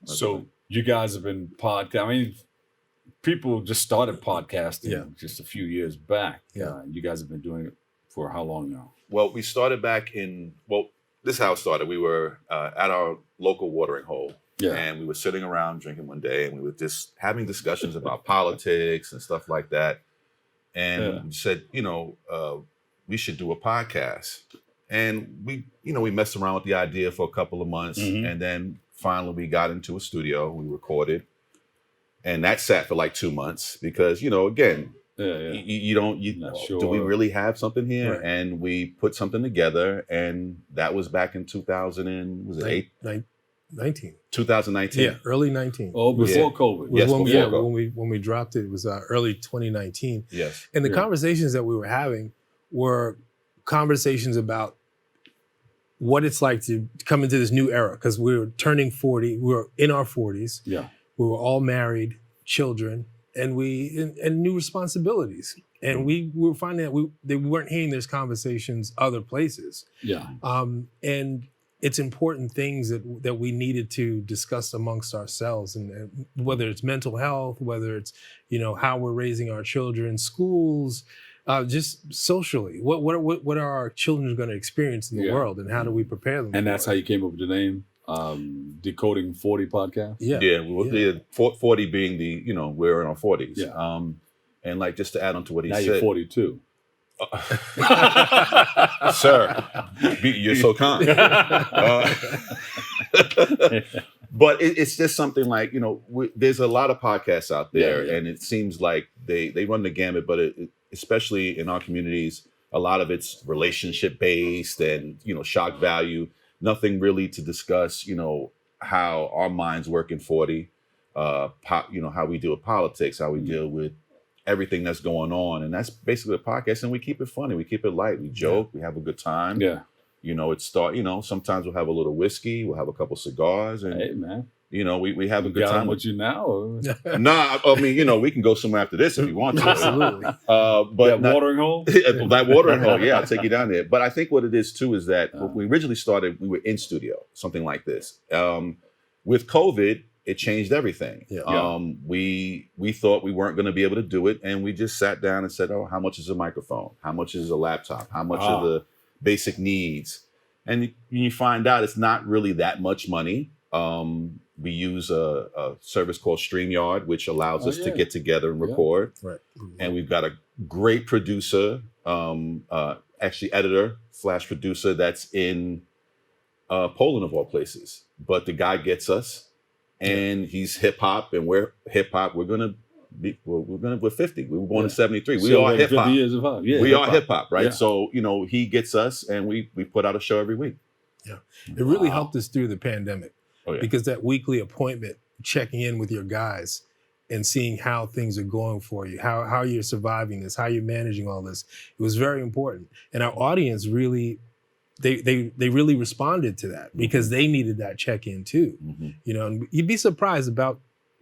So you guys have been podcasting. I mean, people just started podcasting just a few years back. Yeah. You guys have been doing it for how long now? Well, we started back this is how it started. We were at our local watering hole. Yeah. And we were sitting around drinking one day, and we were just having discussions about politics and stuff like that. And we said, we should do a podcast. And we messed around with the idea for a couple of months. Mm-hmm. And then finally we got into a studio, we recorded. And that sat for like 2 months because, again, Sure. do we really have something here? Right. And we put something together, and that was back in 2019. 2019. Yeah, early 19. Oh, before COVID. Yes, before COVID. When we dropped it, it was early 2019. Yes. And the conversations that we were having were conversations about what it's like to come into this new era, because we were turning 40. We were in our 40s. Yeah. We were all married, children, and new responsibilities. And we were finding that they weren't hearing those conversations other places. Yeah. And it's important things that we needed to discuss amongst ourselves, and whether it's mental health, whether it's, how we're raising our children, schools, just socially. What are our children going to experience in the world, and how do we prepare them? And that's how you came up with the name, Decoding 40 podcast? Yeah. Yeah. 40 being the, we're in our 40s. Yeah. And like, just to add on to what he now said. You're 42. Sir, you're so kind. But it's just something like, there's a lot of podcasts out there, and it seems like they run the gamut, but especially in our communities, a lot of it's relationship based and, shock value, nothing really to discuss, how our minds work in 40, how we deal with politics, how we deal with everything that's going on. And that's basically the podcast. And we keep it funny. We keep it light. We joke. We have a good time. Yeah. sometimes we'll have a little whiskey, we'll have a couple cigars, and hey, man. We have a good got time with you now. Or? Nah, I mean, we can go somewhere after this if you want to. Absolutely. But that watering hole? That watering hole, yeah, I'll take you down there. But I think what it is too is that when we originally started, we were in studio, something like this. With COVID, it changed everything. Yeah. We thought we weren't going to be able to do it, and we just sat down and said, "Oh, how much is a microphone? How much is a laptop? How much are the basic needs?" And you find out it's not really that much money. We use a service called StreamYard, which allows us to get together and record. Right. And we've got a great producer, actually editor / producer that's in Poland of all places. But the guy gets us, and he's hip hop, and we're hip hop. We're 50. We were born in 73. We are hip hop. Yeah, we are hip hop, right? Yeah. So he gets us, and we put out a show every week. Yeah, it really helped us through the pandemic. Oh, yeah. Because that weekly appointment, checking in with your guys and seeing how things are going for you, how you're surviving this, how you're managing all this, it was very important. And our audience really, they really responded to that because they needed that check-in too. Mm-hmm. And you'd be surprised, about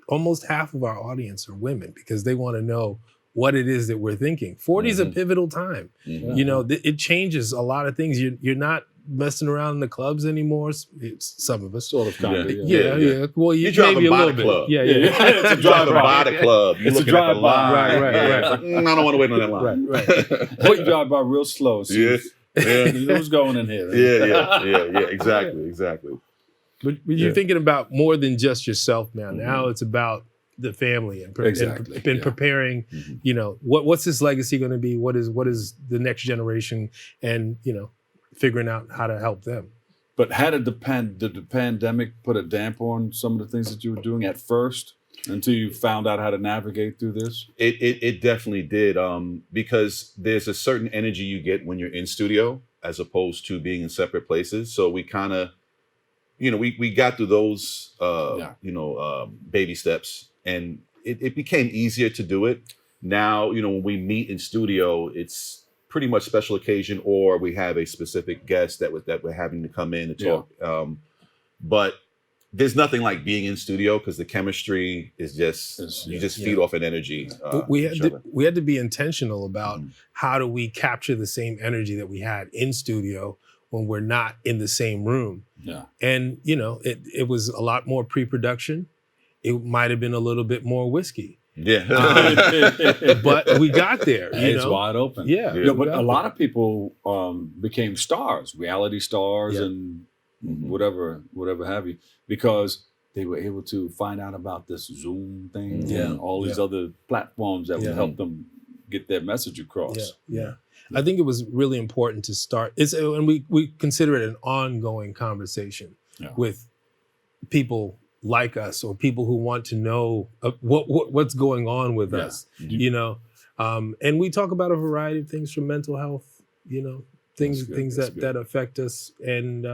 almost half of our audience are women because they want to know what it is that we're thinking. 40 is a pivotal time. Mm-hmm. It changes a lot of things. You're not messing around in the clubs anymore. It's some of us. Sort of, kind of. Yeah. Well, you're driving by the club. Yeah. It's driving by the club. You're It's a looking at the drive-by. line. Right. It's like, I don't want to wait on that line. Right. Or you drive by real slow. See who's going in here. Yeah. Exactly. But you're thinking about more than just yourself now. Now it's about the family and preparing. What's this legacy going to be? What is the next generation? And figuring out how to help them. But did the pandemic put a damper on some of the things that you were doing at first until you found out how to navigate through this? It definitely did, because there's a certain energy you get when you're in studio as opposed to being in separate places. So we kind of, we got through those, baby steps, and it became easier to do it. Now, when we meet in studio, it's pretty much special occasion, or we have a specific guest that we're having to come in and talk. But there's nothing like being in studio because the chemistry is you just feed off an energy. We had to be intentional about how do we capture the same energy that we had in studio when we're not in the same room. Yeah. And it was a lot more pre-production. It might have been a little bit more whiskey. Yeah. But we got there. It's wide open. Yeah. But a lot of people became stars, reality stars, and whatever have you, because they were able to find out about this Zoom thing and all these other platforms that would help them get their message across. Yeah. I think it was really important to start. And we consider it an ongoing conversation with people like us, or people who want to know what's going on with us, and we talk about a variety of things, from mental health, things that affect us, and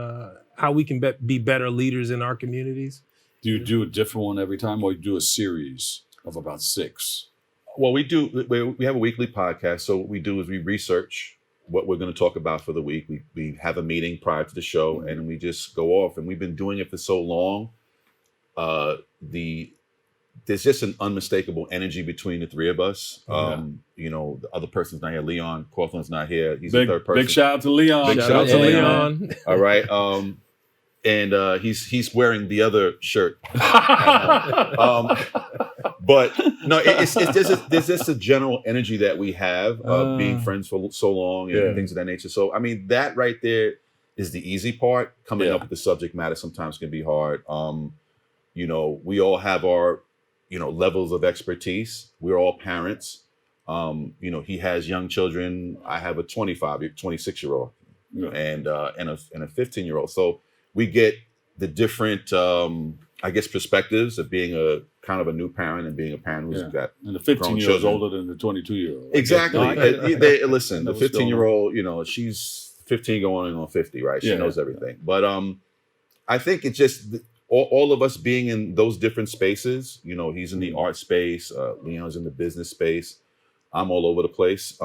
how we can be better leaders in our communities. Do you do a different one every time, or you do a series of about 6? Well, we have a weekly podcast. So what we do is we research what we're going to talk about for the week. We have a meeting prior to the show, and we just go off, and we've been doing it for so long. There's just an unmistakable energy between the three of us. The other person's not here. Leon Coughlин's not here. He's the third person. Big shout out to Leon. Big shout out to Leon. All right. And he's wearing the other shirt. But no, there's just a general energy that we have being friends for so long and things of that nature. So I mean, that right there is the easy part. Coming up with the subject matter sometimes can be hard. We all have our, levels of expertise. We're all parents. He has young children. I have a 26-year-old and a 15-year-old. So we get the different, perspectives of being a kind of a new parent and being a parent who's got and the 15-year-old is older than the 22-year-old. Exactly. Listen, the 15-year-old, she's 15 going on 50, right? She knows everything. But I think it's just all of us being in those different spaces. He's in the art space. Leon's in the business space. I'm all over the place.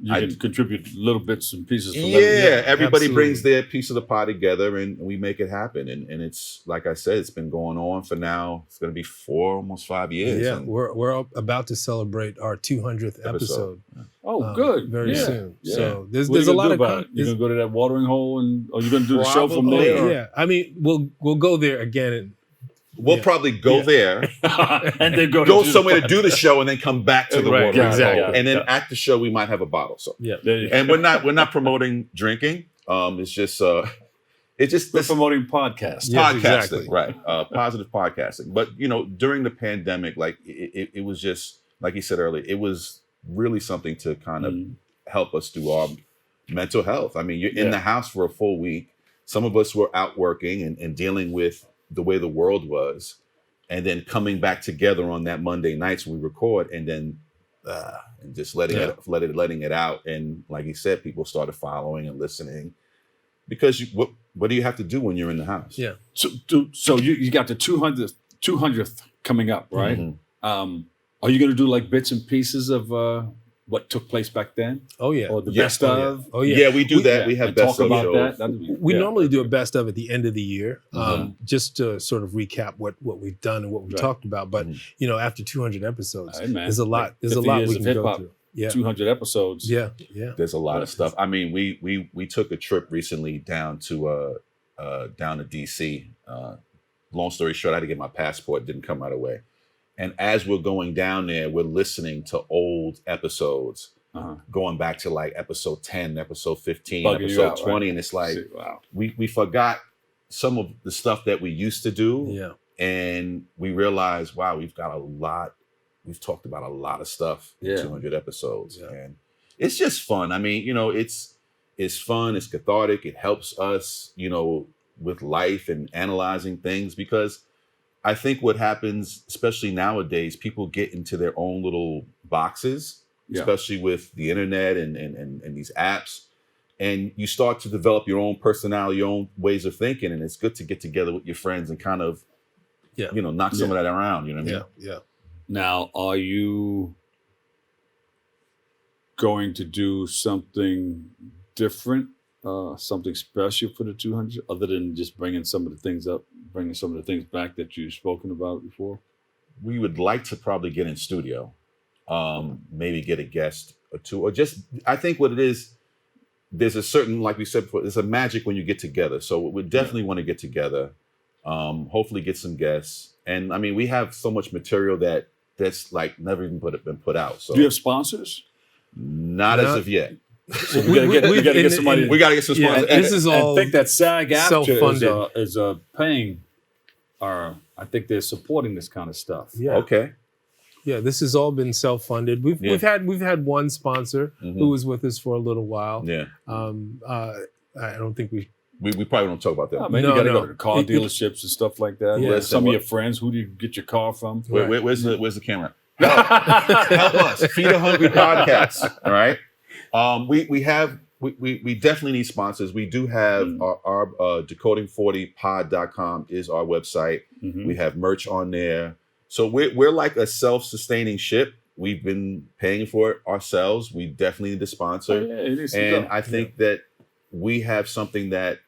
You can contribute little bits and pieces. From everybody absolutely. brings their piece of the pie together, and we make it happen. And it's like I said, it's been going on for now. It's going to be almost 5 years. Yeah, and we're about to celebrate our 200th episode. Oh, good. Very soon. Yeah. So What there's are you a gonna lot do of about it? You're gonna go to that watering hole, or you're gonna do the show from Probably, there? yeah. I mean, we'll go there again. And, we'll probably go there and then go somewhere to do the show, and then come back to the Right, watering exactly. hole. And then at the show, we might have a bottle. So and we're not promoting drinking. It's just we're promoting podcasting. Podcasting, exactly. right? Positive podcasting. But during the pandemic, like it was just like you said earlier, it was really something to kind of help us through our mental health. I mean, you're in the house for a full week. Some of us were out working and dealing with the way the world was, and then coming back together on that Monday nights when we record, and then and just letting it out. And like you said, people started following and listening because what do you have to do when you're in the house? Yeah. So you got the 200th coming up, right? Mm-hmm. Are you going to do like bits and pieces of what took place back then? Oh yeah. Or the best of? Oh yeah. Yeah, we do that. We have best talk of about shows. that. We normally do a best of at the end of the year, just to sort of recap what we've done and what we talked about. But after 200 episodes, Hey, man. there's a lot. There's a 50 lot years we of can go hip-hop, through. Yeah. 200 episodes. Yeah. There's a lot of stuff. I mean, we took a trip recently down to DC. Long story short, I had to get my passport. Didn't come right away. And as we're going down there, we're listening to old episodes, going back to like episode 10, episode 15, Bugging you episode out, 20. right? And it's like, Wow. we forgot some of the stuff that we used to do. Yeah. And we realized, wow, we've talked about a lot of stuff in 200 episodes. Yeah. And it's just fun. I mean, it's fun, it's cathartic, it helps us, with life and analyzing things, because I think what happens, especially nowadays, people get into their own little boxes, especially with the internet and these apps. And you start to develop your own personality, your own ways of thinking. And it's good to get together with your friends and kind of, knock some of that around. You know what I mean? Yeah. Now, are you going to do something different, something special for the 200, other than just bringing some of the things back that you've spoken about before? We would like to probably get in studio, maybe get a guest or two, or just, I think what it is, there's a certain, like we said before, there's a magic when you get together. So we definitely want to get together, hopefully get some guests. And I mean, we have so much material that's like never even been put out. So do you have sponsors? Not as of yet. So we gotta get somebody. We gotta get some sponsors. And this is all. I think that SAG-AFTRA self-funded. is paying, or I think they're supporting this kind of stuff. Yeah. Okay. Yeah, this has all been self-funded. We've had one sponsor who was with us for a little while. Yeah. I don't think we probably don't talk about that. I mean, you gotta go to car dealerships and stuff like that. Yeah. Some of your friends, who do you get your car from? Where's the camera? Help us. Feed a Hungry Podcast. All right. We definitely need sponsors. We do have our decoding40pod.com is our website. We have merch on there. So we're like a self-sustaining ship. We've been paying for it ourselves. We definitely need a sponsor. And I think that we have something that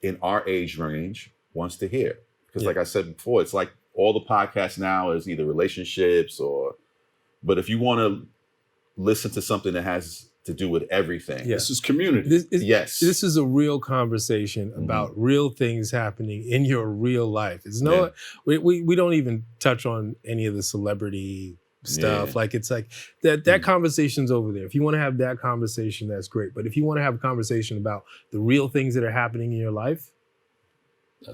in our age range wants to hear. Because like I said before, it's like all the podcasts now is either relationships but if you want to listen to something that has to do with everything. This is community. Yes. This is a real conversation about real things happening in your real life. It's we don't even touch on any of the celebrity stuff. Like it's like that conversation's over there. If you want to have that conversation, that's great. But if you want to have a conversation about the real things that are happening in your life,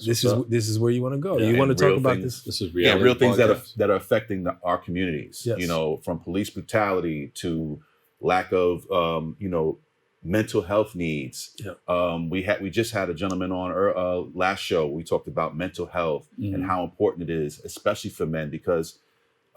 this is where you want to go. You want to talk about this. This is reality. Real things that are affecting our communities. Yes. From police brutality to lack of mental health needs. We just had a gentleman on our last show. We talked about mental health and how important it is, especially for men, because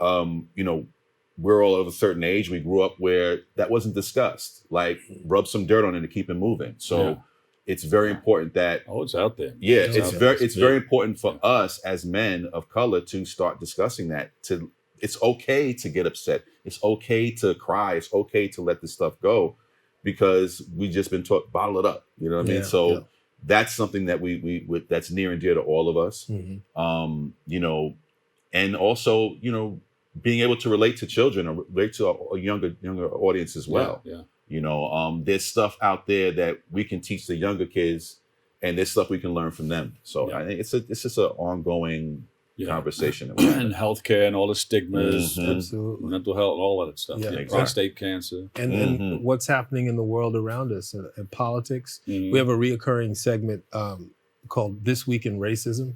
we're all of a certain age. We grew up where that wasn't discussed. Like rub some dirt on it to keep it moving. So it's very important that it's out there. Yeah, it's very important for us as men of color to start discussing that, to it's okay to get upset. It's okay to cry. It's okay to let this stuff go, because we just been taught bottle it up. You know what I mean? So that's something that we that's near and dear to all of us. You know, and also, you know, being able to relate to children or relate to a younger audience as well. You know, there's stuff out there that we can teach the younger kids, and there's stuff we can learn from them. So I think it's just an ongoing conversation. And healthcare and all the stigmas, mental health, all of that stuff. Prostate cancer. And what's happening in the world around us and politics. We have a reoccurring segment called This Week in Racism.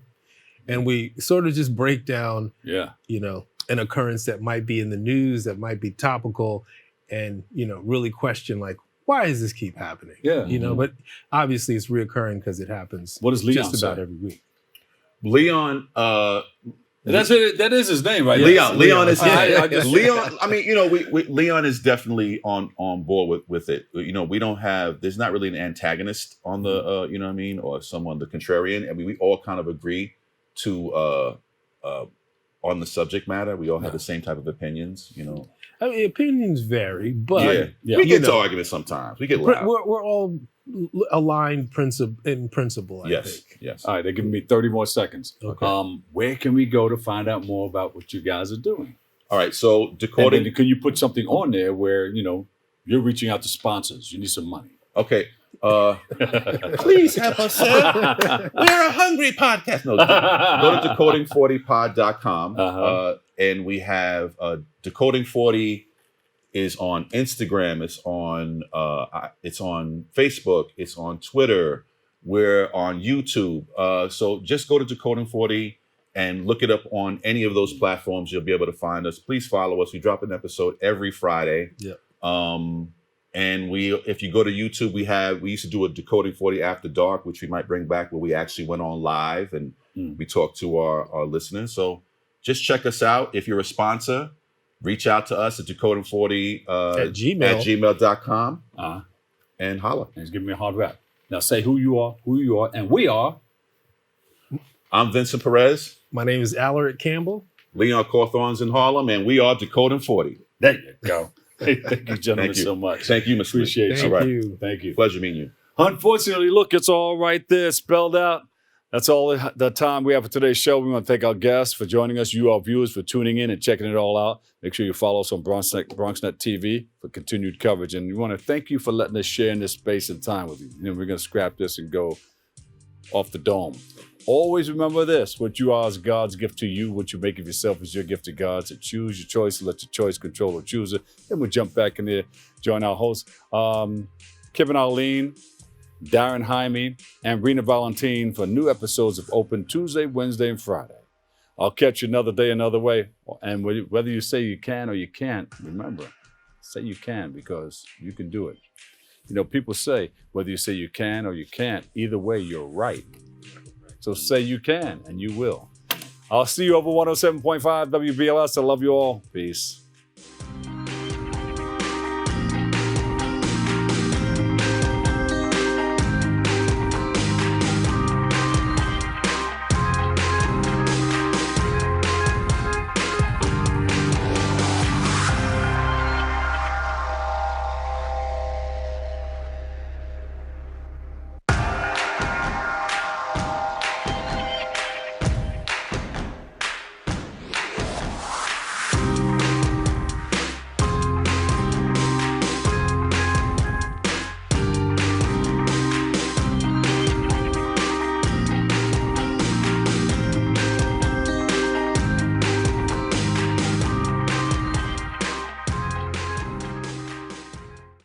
And we sort of just break down, you know, an occurrence that might be in the news, that might be topical, and, you know, really question, like, why does this keep happening? You know, but obviously it's reoccurring because it happens What does Leon just about say? every week. Leon, that's it. That is his name, right? Leon is Leon. I mean, you know, we Leon is definitely on board with it. You know, we don't have. There's not really an antagonist on the, you know what I mean, or someone the contrarian. I mean, we all kind of agree to on the subject matter. We all have the same type of opinions. You know, I mean, opinions vary, but we get to arguments sometimes. We get loud. We're all aligned in principle. I think. Yes. All right, they're giving me 30 more seconds. Okay. Where can we go to find out more about what you guys are doing? All right, so Decoding. Can you put something on there where, you know, you're reaching out to sponsors? You need some money. Okay. Please help us, sir. We're a hungry podcast. No, go to decoding40pod.com. And we have Decoding 40 is on Instagram. It's on Facebook. It's on Twitter. We're on YouTube. So just go to Decoding 40 and look it up on any of those platforms. You'll be able to find us. Please follow us. We drop an episode every Friday. And if you go to YouTube, we used to do a Decoding 40 After Dark, which we might bring back, where we actually went on live and we talked to our listeners. So just check us out. If you're a sponsor, reach out to us at Decoding40 at gmail.com and holla. And just give me a hard rap. Now say who you are, and we are. I'm Vincent Perez. My name is Alaric Campbell. Leon Cawthorn's in Harlem, and we are Decoding 40. There you go. Hey, thank you, gentlemen, so much. Thank you, Mr. Appreciate you. All right. Thank you. Pleasure meeting you. Unfortunately, look, it's all right there, spelled out. That's all the time we have for today's show. We want to thank our guests for joining us, you, our viewers, for tuning in and checking it all out. Make sure you follow us on BronxNet TV for continued coverage. And we want to thank you for letting us share in this space and time with you. And we're going to scrap this and go off the dome. Always remember this: what you are is God's gift to you. What you make of yourself is your gift to God. So choose your choice, let your choice control the chooser. Then we'll jump back in there, join our hosts, Kevin Arlene, Darren Jaime, and Rena Valentine for new episodes of Open Tuesday, Wednesday, and Friday. I'll catch you another day, another way. And whether you say you can or you can't, remember, say you can, because you can do it. You know, people say, whether you say you can or you can't, either way, you're right. So say you can, and you will. I'll see you over 107.5 WBLS. I love you all. Peace.